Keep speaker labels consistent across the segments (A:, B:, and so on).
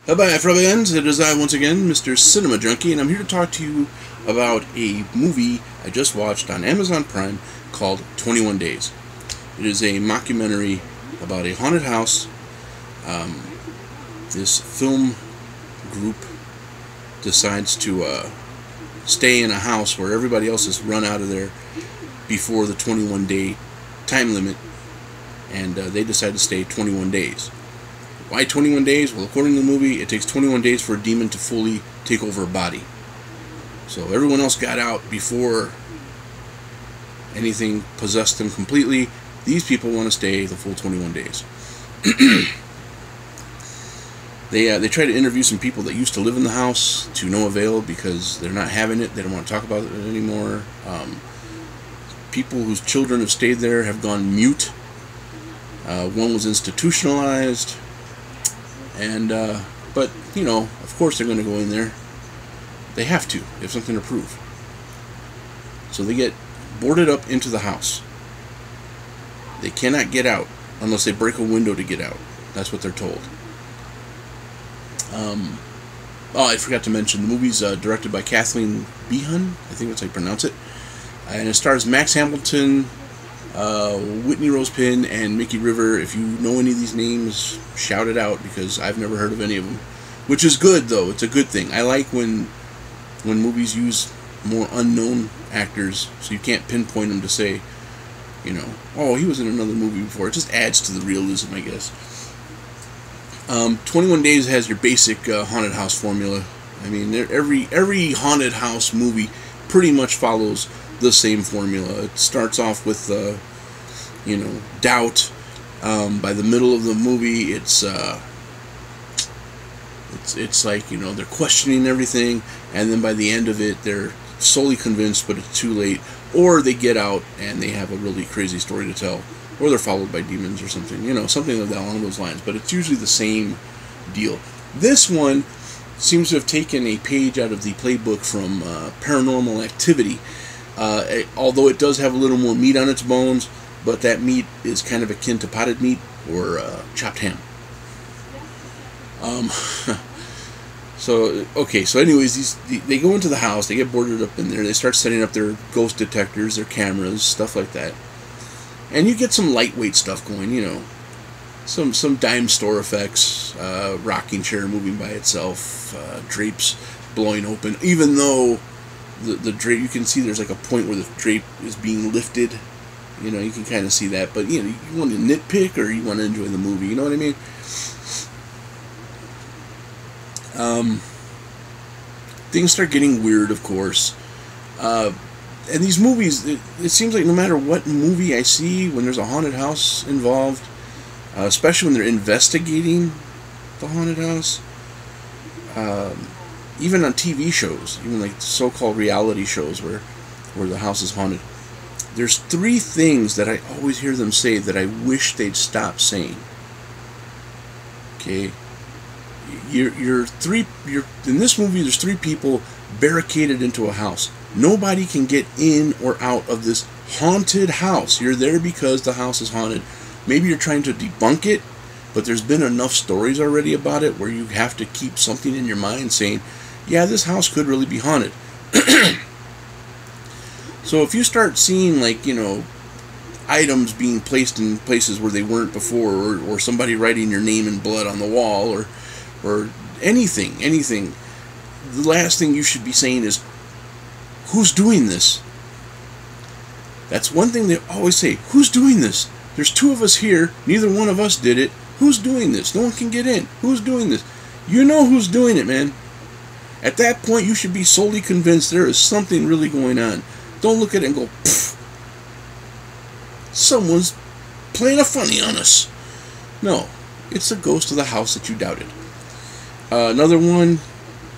A: Hi, friends. It is I once again, Mr. Cinema Junkie, and I'm here to talk to you about a movie I just watched on Amazon Prime called 21 Days. It is a mockumentary about a haunted house. This film group decides to stay in a house where everybody else has run out of there before the 21-day time limit, and they decide to stay 21 days. Why 21 days? Well, according to the movie, it takes 21 days for a demon to fully take over a body. So everyone else got out before anything possessed them completely. These people want to stay the full 21 days. They try to interview some people that used to live in the house, to no avail, because they're not having it. They don't want to talk about it anymore. People whose children have stayed there have gone mute. One was institutionalized. And, but, you know, of course they're going to go in there. They have to. They have something to prove. So they get boarded up into the house. They cannot get out unless they break a window to get out. That's what they're told. Oh, I forgot to mention, the movie's directed by Kathleen Behan. I think that's how you pronounce it. And it stars Max Hamilton, Whitney Rose Penn, and Mickey River. If you know any of these names, shout it out, because I've never heard of any of them. Which is good, though. It's a good thing. I like when movies use more unknown actors, so you can't pinpoint them to say, you know, oh, he was in another movie before. It just adds to the realism, I guess. 21 Days has your basic haunted house formula. I mean, every haunted house movie pretty much follows the same formula. It starts off with, you know, doubt. By the middle of the movie, it's like, you know, they're questioning everything, and then by the end of it, they're solely convinced, but it's too late. Or they get out and they have a really crazy story to tell, or they're followed by demons or something, you know, something along those lines. But it's usually the same deal. This one seems to have taken a page out of the playbook from Paranormal Activity. Although it does have a little more meat on its bones, but that meat is kind of akin to potted meat or chopped ham. So anyways, they go into the house, they get boarded up in there, they start setting up their ghost detectors, their cameras, stuff like that. And you get some lightweight stuff going, you know, some dime store effects, rocking chair moving by itself, drapes blowing open, even though the drape, you can see there's like a point where the drape is being lifted. You know, you can kind of see that, but you know, you want to nitpick or you want to enjoy the movie, you know what I mean? Things start getting weird, of course. And these movies, it seems like no matter what movie I see, when there's a haunted house involved, especially when they're investigating the haunted house, even on TV shows, even like so-called reality shows where the house is haunted, there's three things that I always hear them say that I wish they'd stop saying. Okay, you're in this movie. There's three people barricaded into a house. Nobody can get in or out of this haunted house. You're there because the house is haunted. Maybe you're trying to debunk it, but there's been enough stories already about it where you have to keep something in your mind saying, yeah, this house could really be haunted. So if you start seeing, like, you know, items being placed in places where they weren't before, or somebody writing your name in blood on the wall, or anything, the last thing you should be saying is, who's doing this? That's one thing they always say. Who's doing this? There's two of us here. Neither one of us did it. Who's doing this? No one can get in. Who's doing this? You know who's doing it, man. At that point, you should be solely convinced there is something really going on. Don't look at it and go, pfft, someone's playing a funny on us. No, it's the ghost of the house that you doubted. Another one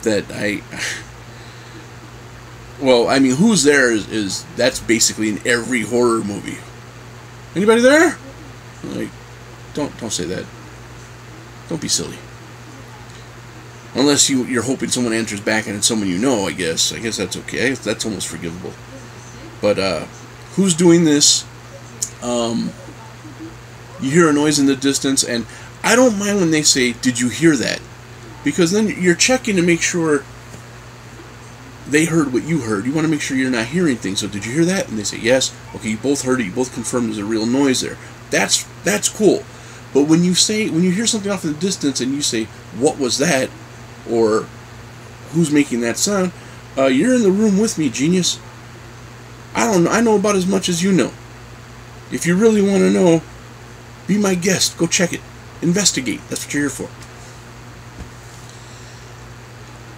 A: that well, I mean, who's there is that's basically in every horror movie. Anybody there? Like, don't say that. Don't be silly. Unless you're hoping someone answers back and it's someone you know, I guess. I guess that's okay. That's almost forgivable. But who's doing this? You hear a noise in the distance, and I don't mind when they say, "Did you hear that?" because then you're checking to make sure they heard what you heard. You want to make sure you're not hearing things. So did you hear that? And they say yes. Okay, you both heard it. You both confirmed there's a real noise there. That's cool. But when you hear something off in the distance and you say, what was that? Or who's making that sound? You're in the room with me, genius. I don't know. I know about as much as you know. If you really want to know, be my guest. Go check it. Investigate. That's what you're here for.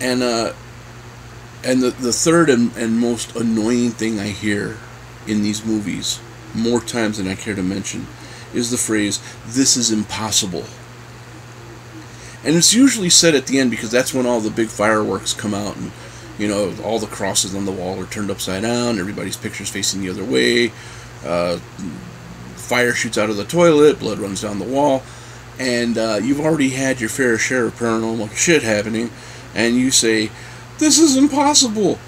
A: And the third and most annoying thing I hear in these movies, more times than I care to mention, is the phrase, "This is impossible." And it's usually said at the end because that's when all the big fireworks come out and, you know, all the crosses on the wall are turned upside down, everybody's picture's facing the other way, fire shoots out of the toilet, blood runs down the wall, and you've already had your fair share of paranormal shit happening, and you say, "This is impossible."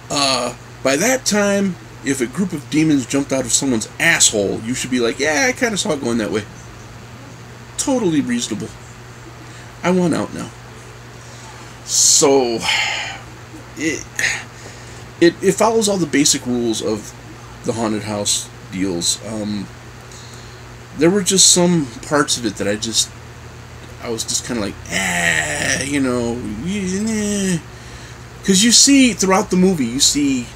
A: By that time, if a group of demons jumped out of someone's asshole, you should be like, "Yeah, I kind of saw it going that way." Totally reasonable. I want out now. So, it follows all the basic rules of the haunted house deals. There were just some parts of it that I was just kind of like, you know, because you see, throughout the movie, you see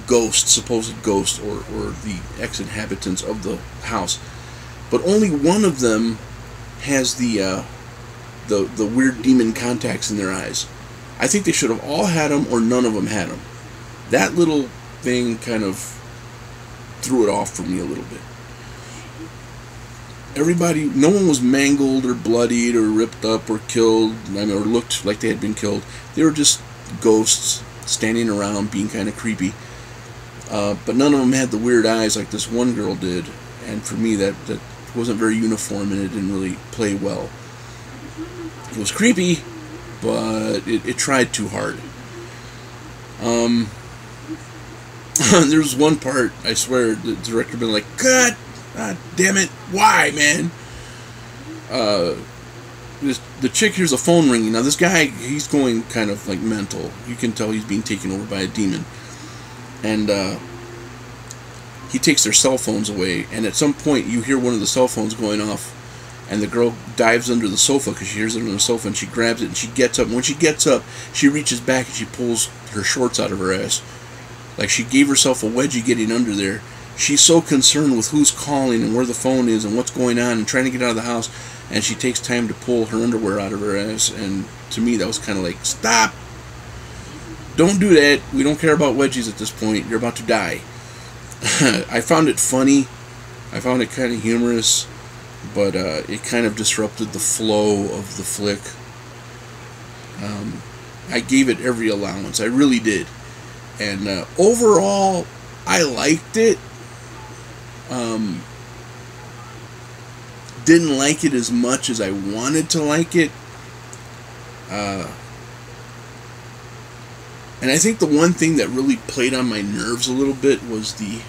A: ghosts, supposed ghosts, or the ex-inhabitants of the house, but only one of them has the weird demon contacts in their eyes. I think they should have all had them, or none of them had them. That little thing kind of threw it off for me a little bit. Everybody, no one was mangled or bloodied or ripped up or killed, or looked like they had been killed. They were just ghosts standing around being kind of creepy. But none of them had the weird eyes like this one girl did. And for me, that wasn't very uniform, and it didn't really play well. It was creepy, but it tried too hard. There's one part, I swear, the director been like, God damn it, why, man? The chick hears a phone ringing. Now this guy, he's going kind of like mental. You can tell he's being taken over by a demon. And he takes their cell phones away, and at some point you hear one of the cell phones going off, and the girl dives under the sofa because she hears it on the sofa, and she grabs it, and she gets up. And when she gets up, she reaches back and she pulls her shorts out of her ass. Like she gave herself a wedgie getting under there. She's so concerned with who's calling and where the phone is and what's going on and trying to get out of the house, and she takes time to pull her underwear out of her ass. And to me, that was kind of like, stop! Don't do that. We don't care about wedgies at this point. You're about to die. I found it funny. I found it kind of humorous, but it kind of disrupted the flow of the flick. I gave it every allowance. I really did. And overall, I liked it. Didn't like it as much as I wanted to like it. And I think the one thing that really played on my nerves a little bit was the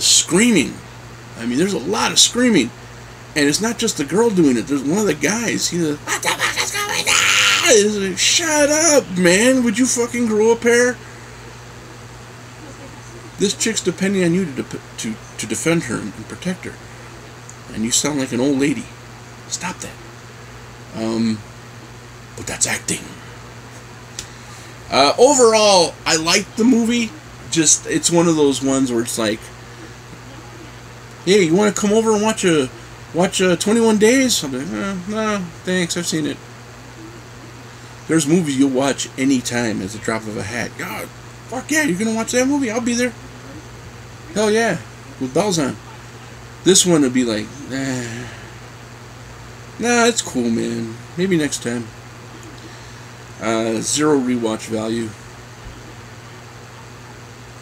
A: screaming. I mean, there's a lot of screaming. And it's not just the girl doing it. There's one of the guys. He's like, what the fuck is going on? He's like, shut up, man. Would you fucking grow a pair? This chick's depending on you to defend her and protect her. And you sound like an old lady. Stop that. But that's acting. Overall, I liked the movie. Just, it's one of those ones where it's like, hey, you want to come over and watch 21 Days? I'm like, no, thanks, I've seen it. There's movies you'll watch anytime at the drop of a hat. God, fuck yeah, you're going to watch that movie? I'll be there. Hell yeah, with bells on. This one would be like, nah, it's cool, man. Maybe next time. Zero rewatch value.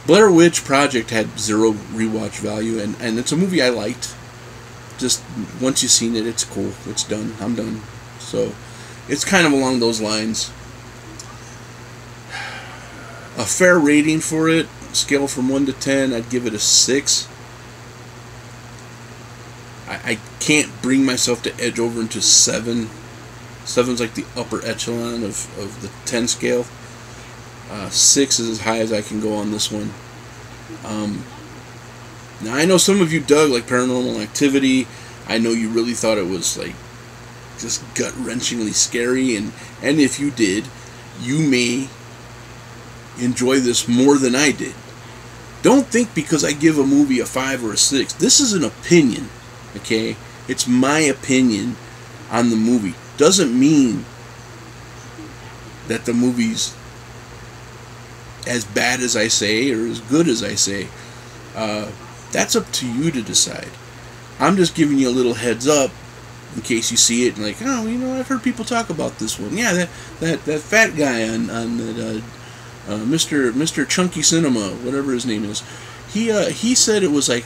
A: Blair Witch Project had zero rewatch value, and it's a movie I liked. Just once you've seen it, it's cool. It's done. I'm done. So it's kind of along those lines. A fair rating for it, scale from 1 to 10, I'd give it a 6. I can't bring myself to edge over into 7. 7's like the upper echelon of the 10 scale. 6 is as high as I can go on this one. Now I know some of you dug like Paranormal Activity. I know you really thought it was like just gut-wrenchingly scary, and if you did, you may enjoy this more than I did. Don't think because I give a movie a 5 or a 6. This is an opinion, okay? It's my opinion on the movie. Doesn't mean that the movie's as bad as I say or as good as I say. That's up to you to decide. I'm just giving you a little heads up in case you see it and like, oh, you know, I've heard people talk about this one. Yeah, that fat guy on that Mr. Chunky Cinema, whatever his name is. He said it was like,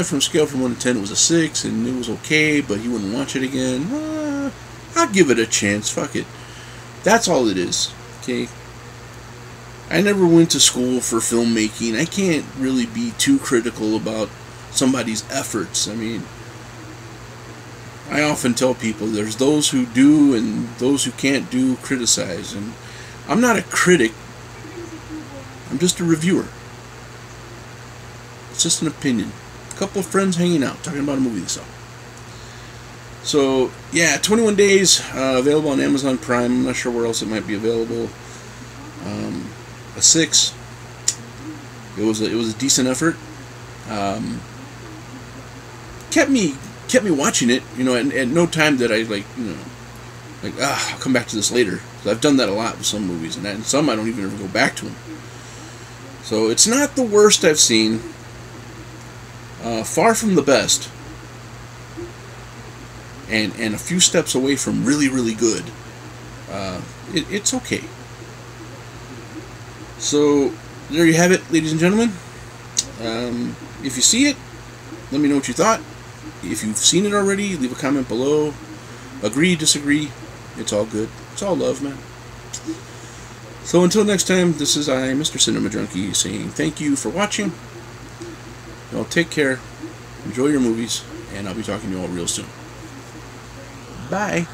A: from scale from 1 to 10 it was a 6 and it was okay, but he wouldn't watch it again. I'll give it a chance. Fuck it. That's all it is. Okay. I never went to school for filmmaking. I can't really be too critical about somebody's efforts. I mean, I often tell people there's those who do and those who can't do criticize. And I'm not a critic. I'm just a reviewer. It's just an opinion. A couple of friends hanging out, talking about a movie they saw. So, yeah, 21 Days, available on Amazon Prime. I'm not sure where else it might be available. A 6. It was a decent effort. Kept me watching it. You know, at no time that I I'll come back to this later. I've done that a lot with some movies, and some I don't even ever go back to them. So it's not the worst I've seen. Far from the best. And a few steps away from really, really good. It's okay. So, there you have it, ladies and gentlemen. If you see it, let me know what you thought. If you've seen it already, leave a comment below. Agree, disagree. It's all good. It's all love, man. So until next time, this is I, Mr. Cinema Junkie, saying thank you for watching. Y'all take care. Enjoy your movies. And I'll be talking to you all real soon. Bye.